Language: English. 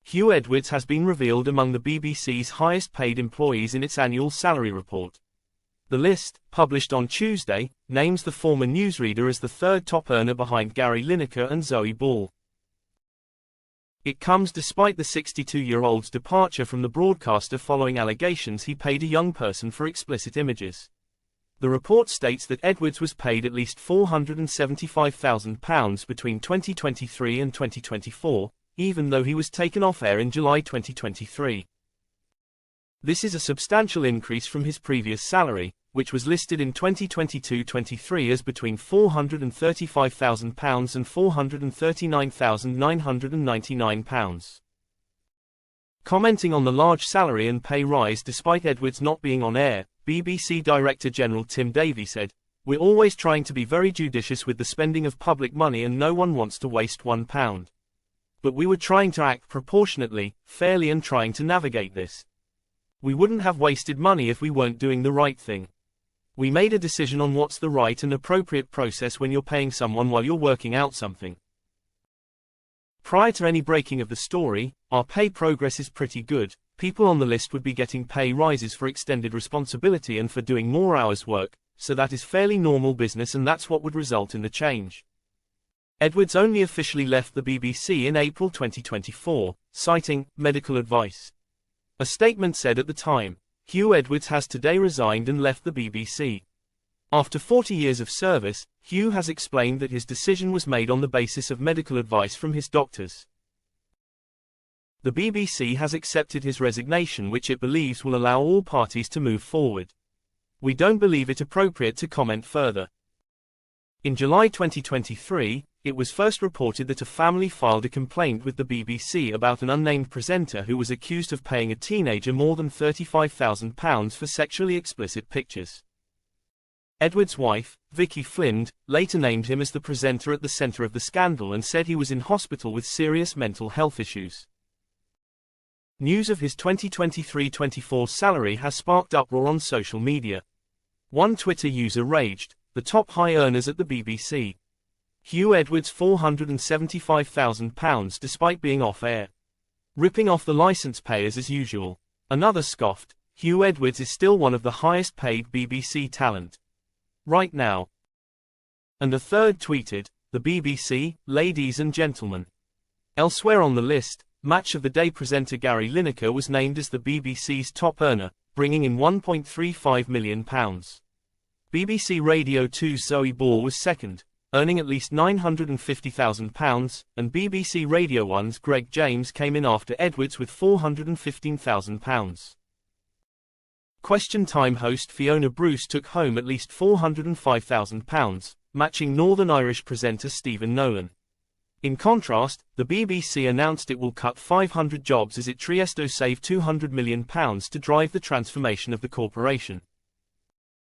Huw Edwards has been revealed among the BBC's highest-paid employees in its annual salary report. The list, published on Tuesday, names the former newsreader as the third top earner behind Gary Lineker and Zoe Ball. It comes despite the 62-year-old's departure from the broadcaster following allegations he paid a young person for explicit images. The report states that Edwards was paid at least £475,000 between 2023 and 2024, even though he was taken off air in July 2023. This is a substantial increase from his previous salary, which was listed in 2022-23 as between £435,000 and £439,999. Commenting on the large salary and pay rise despite Edwards not being on air, BBC Director General Tim Davie said, "We're always trying to be very judicious with the spending of public money and no one wants to waste £1. But we were trying to act proportionately, fairly and trying to navigate this. We wouldn't have wasted money if we weren't doing the right thing. We made a decision on what's the right and appropriate process when you're paying someone while you're working out something." Prior to any breaking of the story, "Our pay progress is pretty good. People on the list would be getting pay rises for extended responsibility and for doing more hours work, so that is fairly normal business and that's what would result in the change." Edwards only officially left the BBC in April 2024, citing medical advice. A statement said at the time, "Huw Edwards has today resigned and left the BBC." After 40 years of service, Huw has explained that his decision was made on the basis of medical advice from his doctors. The BBC has accepted his resignation, which it believes will allow all parties to move forward. "We don't believe it appropriate to comment further." In July 2023, it was first reported that a family filed a complaint with the BBC about an unnamed presenter who was accused of paying a teenager more than £35,000 for sexually explicit pictures. Edwards' wife, Vicky Flynn, later named him as the presenter at the center of the scandal and said he was in hospital with serious mental health issues. News of his 2023-24 salary has sparked uproar on social media. One Twitter user raged, "The top high earners at the BBC. Huw Edwards £475,000 despite being off air. Ripping off the license payers as usual." Another scoffed, "Huw Edwards is still one of the highest paid BBC talent right now." And a third tweeted, "The BBC, ladies and gentlemen." Elsewhere on the list, Match of the Day presenter Gary Lineker was named as the BBC's top earner, bringing in £1.35 million. BBC Radio 2's Zoe Ball was second, earning at least £950,000, and BBC Radio 1's Greg James came in after Edwards with £415,000. Question Time host Fiona Bruce took home at least £405,000, matching Northern Irish presenter Stephen Nolan. In contrast, the BBC announced it will cut 500 jobs as it tries to save £200 million to drive the transformation of the corporation.